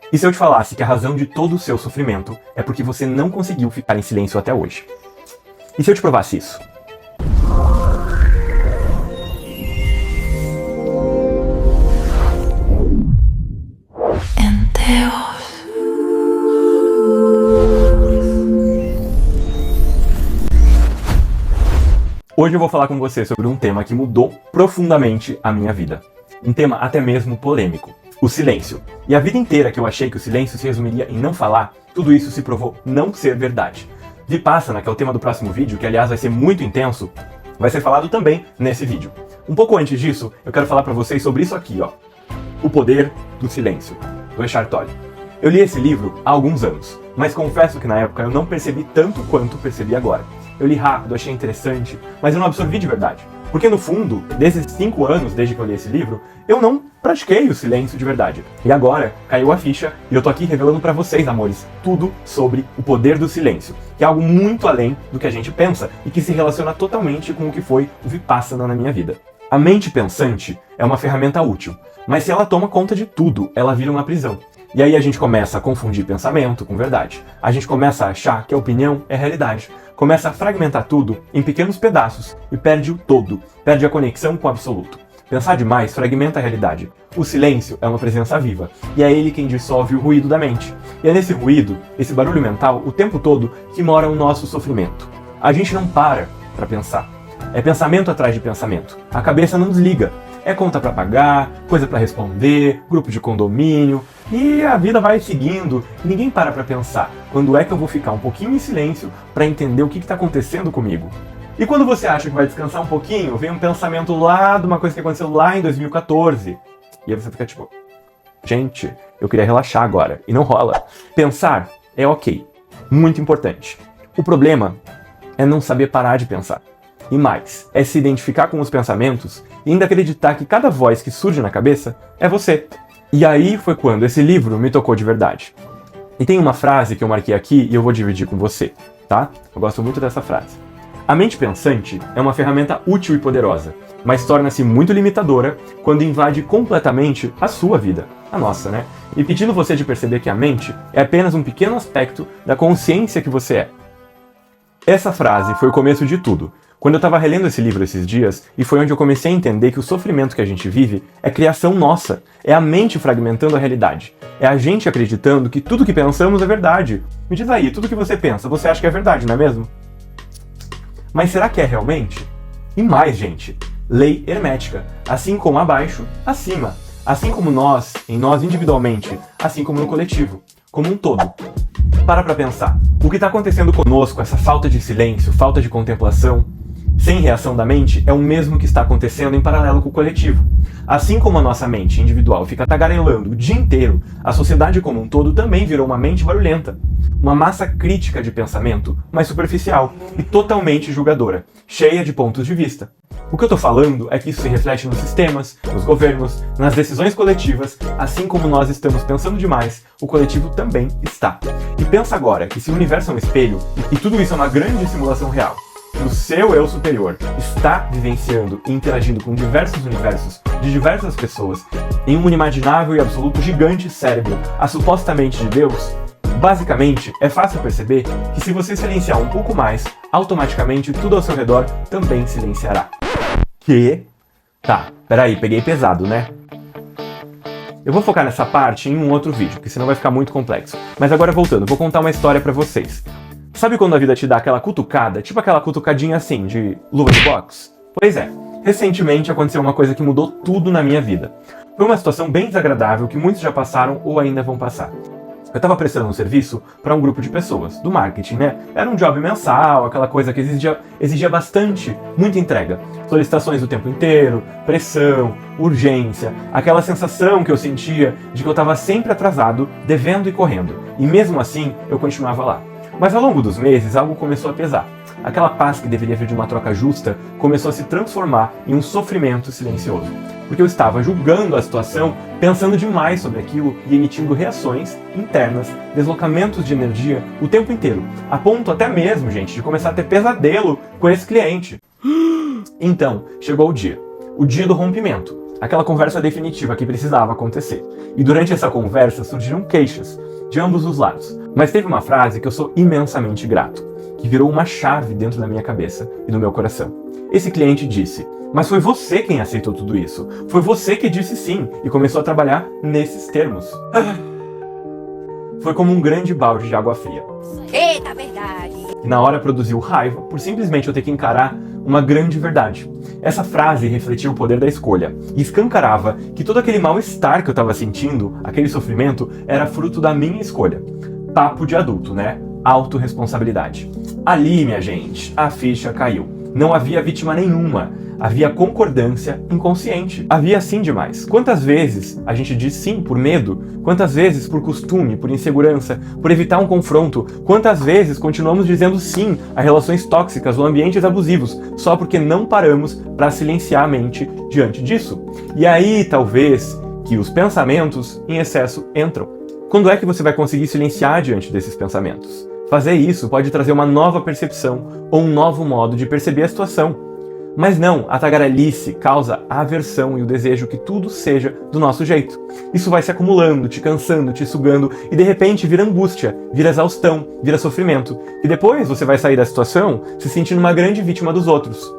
E se eu te falasse que a razão de todo o seu sofrimento é porque você não conseguiu ficar em silêncio até hoje? E se eu te provasse isso? Hoje eu vou falar com você sobre um tema que mudou profundamente a minha vida. Um tema até mesmo polêmico. O silêncio. E a vida inteira que eu achei que o silêncio se resumiria em não falar, tudo isso se provou não ser verdade. Vipassana, que é o tema do próximo vídeo, que aliás vai ser muito intenso, vai ser falado também nesse vídeo. Um pouco antes disso, eu quero falar pra vocês sobre isso aqui, ó. O Poder do Silêncio, do Eckhart Tolle. Eu li esse livro há alguns anos, mas confesso que na época eu não percebi tanto quanto percebi agora. Eu li rápido, achei interessante, mas eu não absorvi de verdade. Porque no fundo, desses 5 anos desde que eu li esse livro, eu não pratiquei o silêncio de verdade. E agora, caiu a ficha e eu tô aqui revelando pra vocês, amores, tudo sobre o poder do silêncio, que é algo muito além do que a gente pensa e que se relaciona totalmente com o que foi o Vipassana na minha vida. A mente pensante é uma ferramenta útil, mas se ela toma conta de tudo, ela vira uma prisão. E aí a gente começa a confundir pensamento com verdade. A gente começa a achar que a opinião é realidade. Começa a fragmentar tudo em pequenos pedaços e perde o todo, perde a conexão com o absoluto. Pensar demais fragmenta a realidade. O silêncio é uma presença viva, e é ele quem dissolve o ruído da mente. E é nesse ruído, esse barulho mental, o tempo todo, que mora o nosso sofrimento. A gente não para pensar. É pensamento atrás de pensamento. A cabeça não desliga. É conta pra pagar, coisa pra responder, grupo de condomínio, e a vida vai seguindo, e ninguém para pra pensar quando é que eu vou ficar um pouquinho em silêncio pra entender o que tá acontecendo comigo. E quando você acha que vai descansar um pouquinho, vem um pensamento lá de uma coisa que aconteceu lá em 2014, e aí você fica tipo, gente, eu queria relaxar agora, e não rola. Pensar é ok, muito importante. O problema é não saber parar de pensar. E mais, é se identificar com os pensamentos e ainda acreditar que cada voz que surge na cabeça é você. E aí foi quando esse livro me tocou de verdade. E tem uma frase que eu marquei aqui e eu vou dividir com você, tá? Eu gosto muito dessa frase. A mente pensante é uma ferramenta útil e poderosa, mas torna-se muito limitadora quando invade completamente a sua vida, a nossa, né? E pedindo você de perceber que a mente é apenas um pequeno aspecto da consciência que você é. Essa frase foi o começo de tudo. Quando eu estava relendo esse livro esses dias, e foi onde eu comecei a entender que o sofrimento que a gente vive é criação nossa, é a mente fragmentando a realidade, é a gente acreditando que tudo que pensamos é verdade. Me diz aí, tudo que você pensa, você acha que é verdade, não é mesmo? Mas será que é realmente? E mais, gente, lei hermética, assim como abaixo, acima, assim como nós, em nós individualmente, assim como no coletivo, como um todo. Para pra pensar, o que está acontecendo conosco, essa falta de silêncio, falta de contemplação, sem reação da mente, é o mesmo que está acontecendo em paralelo com o coletivo. Assim como a nossa mente individual fica tagarelando o dia inteiro, a sociedade como um todo também virou uma mente barulhenta. Uma massa crítica de pensamento, mas superficial e totalmente julgadora, cheia de pontos de vista. O que eu tô falando é que isso se reflete nos sistemas, nos governos, nas decisões coletivas, assim como nós estamos pensando demais, o coletivo também está. E pensa agora que se o universo é um espelho, e tudo isso é uma grande simulação real, o seu eu superior está vivenciando e interagindo com diversos universos de diversas pessoas em um inimaginável e absoluto gigante cérebro, a supostamente de Deus, basicamente é fácil perceber que se você silenciar um pouco mais, automaticamente tudo ao seu redor também silenciará. Que? Tá, peraí, peguei pesado, né? Eu vou focar nessa parte em um outro vídeo, porque senão vai ficar muito complexo. Mas agora voltando, vou contar uma história pra vocês. Sabe quando a vida te dá aquela cutucada, tipo aquela cutucadinha assim, de luva de boxe? Pois é, recentemente aconteceu uma coisa que mudou tudo na minha vida. Foi uma situação bem desagradável que muitos já passaram ou ainda vão passar. Eu estava prestando um serviço para um grupo de pessoas, do marketing, né? Era um job mensal, aquela coisa que exigia bastante, muita entrega. Solicitações o tempo inteiro, pressão, urgência, aquela sensação que eu sentia de que eu estava sempre atrasado, devendo e correndo. E mesmo assim, eu continuava lá. Mas ao longo dos meses, algo começou a pesar. Aquela paz que deveria vir de uma troca justa começou a se transformar em um sofrimento silencioso. Porque eu estava julgando a situação, pensando demais sobre aquilo e emitindo reações internas, deslocamentos de energia o tempo inteiro. A ponto até mesmo, gente, de começar a ter pesadelo com esse cliente. Então, chegou o dia do rompimento. aquela conversa definitiva que precisava acontecer. E durante essa conversa surgiram queixas de ambos os lados. Mas teve uma frase que eu sou imensamente grato, que virou uma chave dentro da minha cabeça e do meu coração. Esse cliente disse: "Mas foi você quem aceitou tudo isso. Foi você que disse sim e começou a trabalhar nesses termos." Foi como um grande balde de água fria. Eita, verdade! E na hora produziu raiva por simplesmente eu ter que encarar uma grande verdade. Essa frase refletia o poder da escolha e escancarava que todo aquele mal-estar que eu estava sentindo, aquele sofrimento, era fruto da minha escolha. Papo de adulto, né? Autorresponsabilidade. Ali, minha gente, a ficha caiu. Não havia vítima nenhuma. Havia concordância inconsciente. Havia sim demais. Quantas vezes a gente diz sim por medo? Quantas vezes por costume, por insegurança, por evitar um confronto? Quantas vezes continuamos dizendo sim a relações tóxicas ou ambientes abusivos, só porque não paramos para silenciar a mente diante disso? E aí, talvez, que os pensamentos em excesso entram. Quando é que você vai conseguir silenciar diante desses pensamentos? Fazer isso pode trazer uma nova percepção ou um novo modo de perceber a situação. Mas não, a tagarelice causa a aversão e o desejo que tudo seja do nosso jeito. Isso vai se acumulando, te cansando, te sugando e de repente vira angústia, vira exaustão, vira sofrimento. E depois você vai sair da situação se sentindo uma grande vítima dos outros,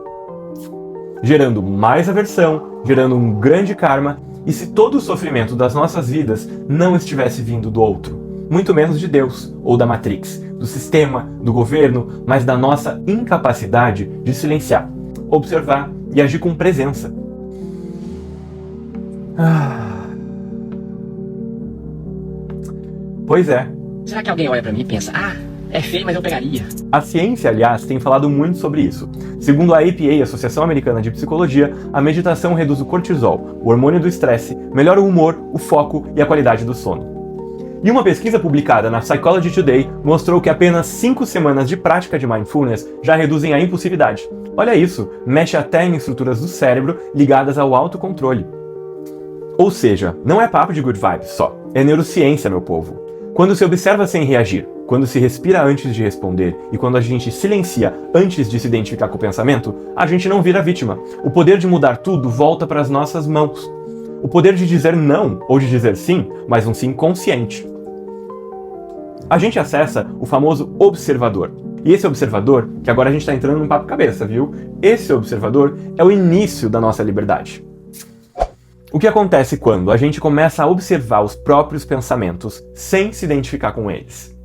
gerando mais aversão, gerando um grande karma. E se todo o sofrimento das nossas vidas não estivesse vindo do outro, muito menos de Deus ou da Matrix, do sistema, do governo, mas da nossa incapacidade de silenciar, observar e agir com presença. Pois é. Será que alguém olha pra mim e pensa: é feio, mas eu pegaria? A ciência, aliás, tem falado muito sobre isso. Segundo a APA, Associação Americana de Psicologia, a meditação reduz o cortisol, o hormônio do estresse, melhora o humor, o foco e a qualidade do sono. E uma pesquisa publicada na Psychology Today mostrou que apenas 5 semanas de prática de mindfulness já reduzem a impulsividade. Olha isso, mexe até em estruturas do cérebro ligadas ao autocontrole. Ou seja, não é papo de good vibes só, é neurociência, meu povo. Quando se observa sem reagir, quando se respira antes de responder e quando a gente silencia antes de se identificar com o pensamento, a gente não vira vítima. O poder de mudar tudo volta para as nossas mãos. O poder de dizer não ou de dizer sim, mas um sim consciente. A gente acessa o famoso observador. E esse observador, que agora a gente está entrando num papo cabeça, viu? Esse observador é o início da nossa liberdade. O que acontece quando a gente começa a observar os próprios pensamentos sem se identificar com eles?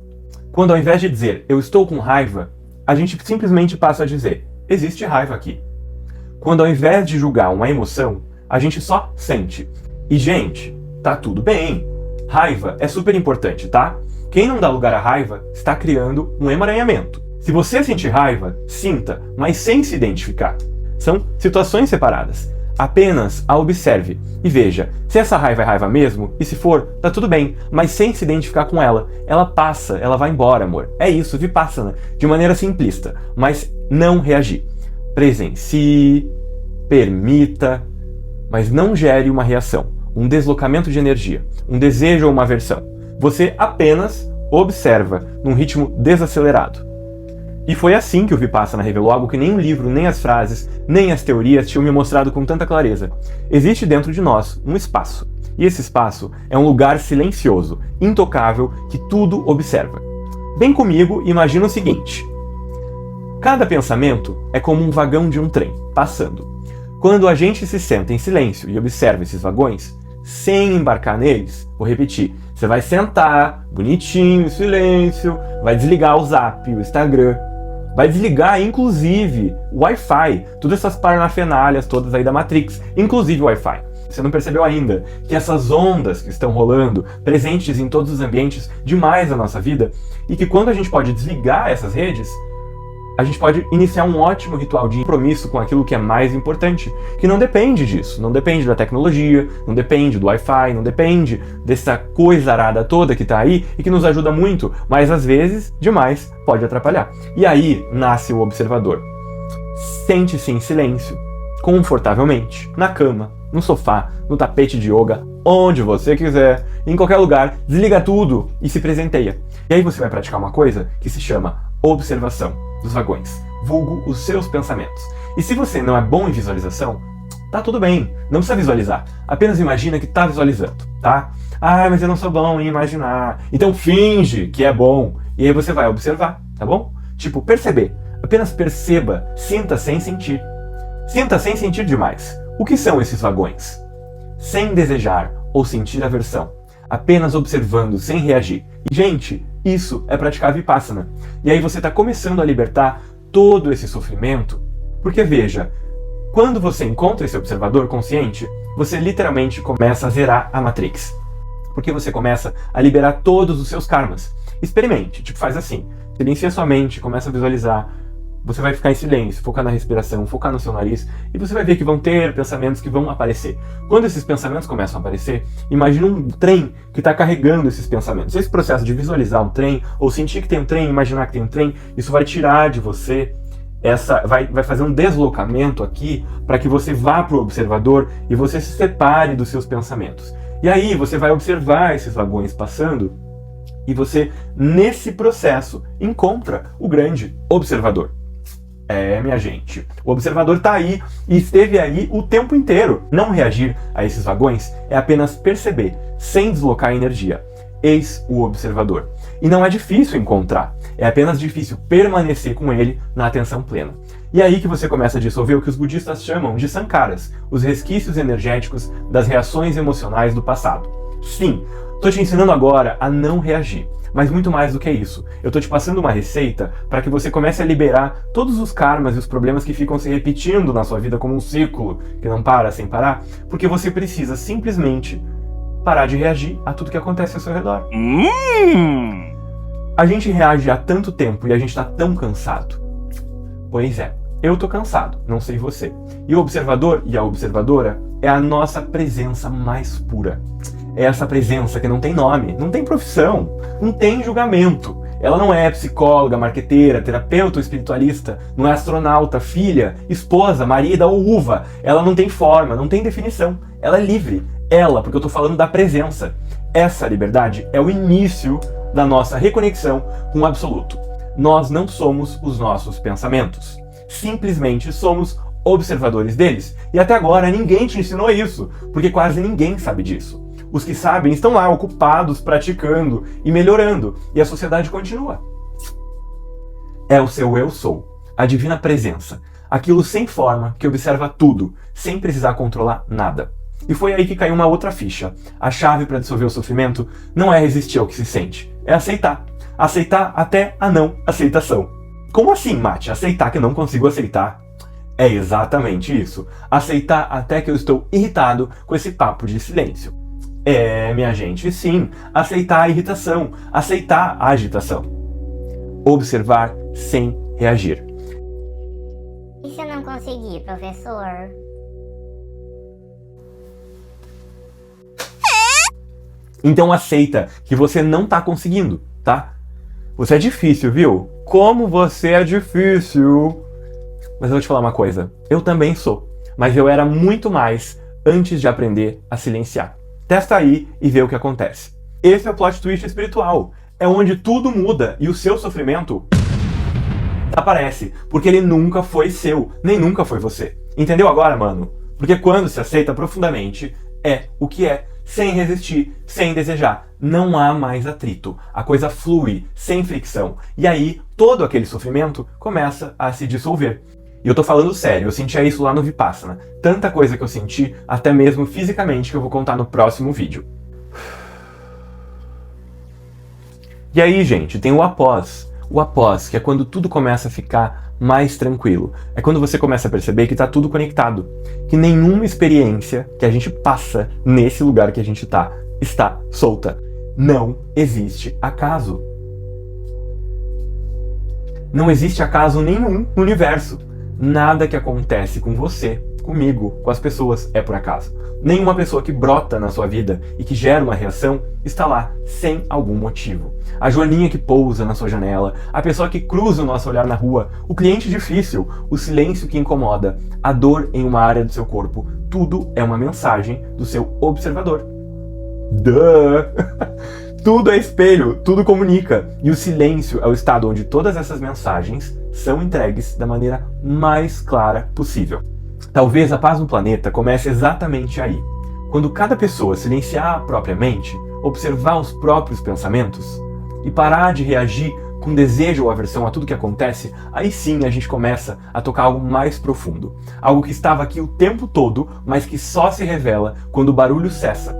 Quando ao invés de dizer eu estou com raiva, a gente simplesmente passa a dizer existe raiva aqui. Quando ao invés de julgar uma emoção, a gente só sente. E gente, tá tudo bem. Raiva é super importante, tá? Quem não dá lugar à raiva está criando um emaranhamento. Se você sentir raiva, sinta, mas sem se identificar. São situações separadas. Apenas a observe e veja se essa raiva é raiva mesmo, e se for, tá tudo bem, mas sem se identificar com ela. Ela passa, ela vai embora, amor. É isso, vipassana, de maneira simplista, mas não reagir. Presencie, permita, mas não gere uma reação, um deslocamento de energia, um desejo ou uma aversão. Você apenas observa num ritmo desacelerado. E foi assim que o Vipassana revelou algo que nem o livro, nem as frases, nem as teorias tinham me mostrado com tanta clareza. Existe dentro de nós um espaço. E esse espaço é um lugar silencioso, intocável, que tudo observa. Vem comigo e imagina o seguinte. Cada pensamento é como um vagão de um trem, passando. Quando a gente se senta em silêncio e observa esses vagões, sem embarcar neles, vou repetir, você vai sentar, bonitinho, em silêncio, vai desligar o Zap, o Instagram, vai desligar, inclusive, o Wi-Fi, todas essas parafernalhas todas aí da Matrix, inclusive o Wi-Fi. Você não percebeu ainda que essas ondas que estão rolando, presentes em todos os ambientes demais da nossa vida, e que quando a gente pode desligar essas redes, a gente pode iniciar um ótimo ritual de compromisso com aquilo que é mais importante, que não depende disso, não depende da tecnologia, não depende do Wi-Fi, não depende dessa coisa arada toda que tá aí e que nos ajuda muito, mas às vezes, demais, pode atrapalhar. E aí nasce o observador. Sente-se em silêncio, confortavelmente, na cama, no sofá, no tapete de yoga, onde você quiser, em qualquer lugar, desliga tudo e se presenteia. E aí você vai praticar uma coisa que se chama observação dos vagões, vulgo os seus pensamentos. E se você não é bom em visualização, Tá tudo bem, não precisa visualizar. Apenas imagina que tá visualizando, tá? Ah, mas eu não sou bom em imaginar. Então finge que é bom. E aí você vai observar, tá bom? Tipo, perceber. Apenas perceba, sinta sem sentir. Sinta sem sentir demais. O que são esses vagões? Sem desejar ou sentir aversão. Apenas observando, sem reagir. E, gente, isso é praticar Vipassana. E aí você está começando a libertar todo esse sofrimento. Porque, veja, quando você encontra esse observador consciente, você literalmente começa a zerar a Matrix. Porque você começa a liberar todos os seus karmas. Experimente, tipo, faz assim. Silencia sua mente, começa a visualizar. Você vai ficar em silêncio, focar na respiração, focar no seu nariz, e você vai ver que vão ter pensamentos que vão aparecer. Quando esses pensamentos começam a aparecer, imagina um trem que está carregando esses pensamentos. Esse processo de visualizar um trem, ou sentir que tem um trem, imaginar que tem um trem, isso vai tirar de você vai fazer um deslocamento aqui para que você vá para o observador e você se separe dos seus pensamentos. E aí você vai observar esses vagões passando e você, nesse processo, encontra o grande observador. Minha gente, o observador está aí e esteve aí o tempo inteiro. Não reagir a esses vagões é apenas perceber, sem deslocar a energia. Eis o observador. E não é difícil encontrar, é apenas difícil permanecer com ele na atenção plena. E é aí que você começa a dissolver o que os budistas chamam de sankaras, os resquícios energéticos das reações emocionais do passado. Sim, estou te ensinando agora a não reagir. Mas muito mais do que isso, eu estou te passando uma receita para que você comece a liberar todos os karmas e os problemas que ficam se repetindo na sua vida como um ciclo que não para sem parar, porque você precisa simplesmente parar de reagir a tudo que acontece ao seu redor. A gente reage há tanto tempo e a gente está tão cansado. Pois é, eu tô cansado, não sei você. E o observador e a observadora é a nossa presença mais pura. É essa presença que não tem nome, não tem profissão, não tem julgamento. Ela não é psicóloga, marqueteira, terapeuta ou espiritualista, não é astronauta, filha, esposa, marida ou uva. Ela não tem forma, não tem definição. Ela é livre. Ela, porque eu tô falando da presença. Essa liberdade é o início da nossa reconexão com o absoluto. Nós não somos os nossos pensamentos. Simplesmente somos observadores deles. E até agora ninguém te ensinou isso, porque quase ninguém sabe disso. Os que sabem estão lá ocupados, praticando e melhorando, e a sociedade continua. É o seu eu sou, a divina presença, aquilo sem forma que observa tudo, sem precisar controlar nada. E foi aí que caiu uma outra ficha. A chave para dissolver o sofrimento não é resistir ao que se sente, é aceitar. Aceitar até a não aceitação. Como assim, Mate? Aceitar que eu não consigo aceitar? É exatamente isso. Aceitar até que eu estou irritado com esse papo de silêncio. Minha gente, sim, aceitar a irritação, aceitar a agitação. Observar sem reagir. E se eu não conseguir, professor? Então aceita que você não tá conseguindo, tá? Você é difícil, viu? Como você é difícil! Mas eu vou te falar uma coisa, eu também sou, mas eu era muito mais antes de aprender a silenciar. Testa aí e vê o que acontece. Esse é o plot twist espiritual. É onde tudo muda e o seu sofrimento desaparece. Porque ele nunca foi seu, nem nunca foi você. Entendeu agora, mano? Porque quando se aceita profundamente, é o que é. Sem resistir, sem desejar. Não há mais atrito. A coisa flui, sem fricção. E aí, todo aquele sofrimento começa a se dissolver. E eu tô falando sério, eu sentia isso lá no Vipassana. Tanta coisa que eu senti, até mesmo fisicamente, que eu vou contar no próximo vídeo. E aí, gente, tem o após. O após, que é quando tudo começa a ficar mais tranquilo. É quando você começa a perceber que tá tudo conectado. Que nenhuma experiência que a gente passa nesse lugar que a gente tá, está solta. Não existe acaso. Não existe acaso nenhum no universo. Nada que acontece com você, comigo, com as pessoas é por acaso. Nenhuma pessoa que brota na sua vida e que gera uma reação está lá sem algum motivo. A joaninha que pousa na sua janela, a pessoa que cruza o nosso olhar na rua, o cliente difícil, o silêncio que incomoda, a dor em uma área do seu corpo, tudo é uma mensagem do seu observador. Tudo é espelho, tudo comunica. E o silêncio é o estado onde todas essas mensagens são entregues da maneira mais clara possível. Talvez a paz no planeta comece exatamente aí, quando cada pessoa silenciar a própria mente, observar os próprios pensamentos e parar de reagir com desejo ou aversão a tudo que acontece, aí sim a gente começa a tocar algo mais profundo. Algo que estava aqui o tempo todo, mas que só se revela quando o barulho cessa.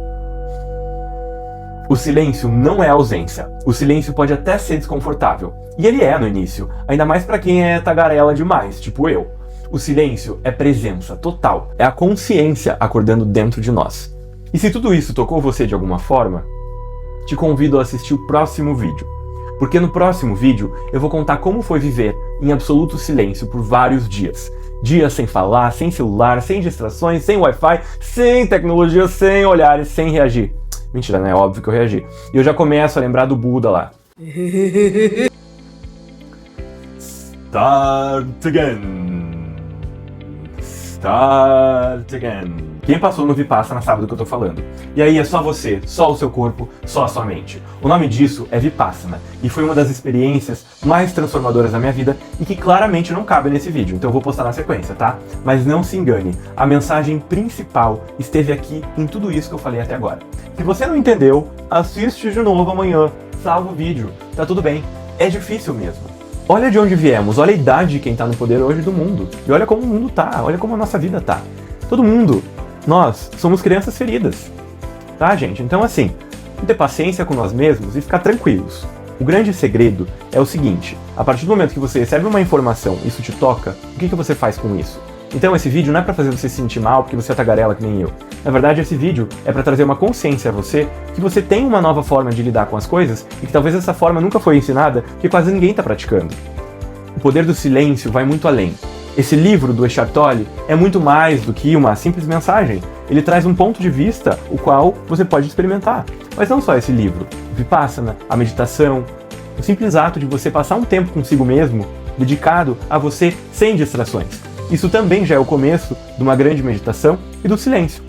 O silêncio não é ausência. O silêncio pode até ser desconfortável. E ele é no início, ainda mais para quem é tagarela demais, tipo eu. O silêncio é presença total, é a consciência acordando dentro de nós. E se tudo isso tocou você de alguma forma, te convido a assistir o próximo vídeo. Porque no próximo vídeo eu vou contar como foi viver em absoluto silêncio por vários dias. Dias sem falar, sem celular, sem distrações, sem Wi-Fi, sem tecnologia, sem olhares, sem reagir. Mentira, né? Óbvio que eu reagi. E eu já começo a lembrar do Buda lá. Start again. Start again. Quem passou no Vipassana sabe do que eu tô falando. E aí é só você, só o seu corpo, só a sua mente. O nome disso é Vipassana, e foi uma das experiências mais transformadoras da minha vida e que claramente não cabe nesse vídeo, então eu vou postar na sequência, tá? Mas não se engane, a mensagem principal esteve aqui em tudo isso que eu falei até agora. Se você não entendeu, assiste de novo amanhã, salva o vídeo, tá tudo bem, é difícil mesmo. Olha de onde viemos, olha a idade de quem tá no poder hoje do mundo, e olha como o mundo tá, olha como a nossa vida tá. Todo mundo, nós, somos crianças feridas, tá, gente? Então assim, ter paciência com nós mesmos e ficar tranquilos. O grande segredo é o seguinte, a partir do momento que você recebe uma informação, isso te toca, o que você faz com isso? Então esse vídeo não é pra fazer você se sentir mal porque você é tagarela que nem eu. Na verdade esse vídeo é pra trazer uma consciência a você que você tem uma nova forma de lidar com as coisas e que talvez essa forma nunca foi ensinada porque quase ninguém tá praticando. O poder do silêncio vai muito além. Esse livro do Eckhart Tolle é muito mais do que uma simples mensagem. Ele traz um ponto de vista o qual você pode experimentar. Mas não só esse livro. O Vipassana, a meditação, o simples ato de você passar um tempo consigo mesmo, dedicado a você sem distrações. Isso também já é o começo de uma grande meditação e do silêncio.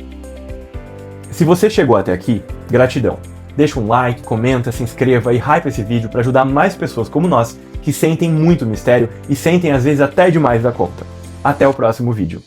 Se você chegou até aqui, gratidão. Deixa um like, comenta, se inscreva e hype esse vídeo para ajudar mais pessoas como nós que sentem muito mistério e sentem às vezes até demais da conta. Até o próximo vídeo.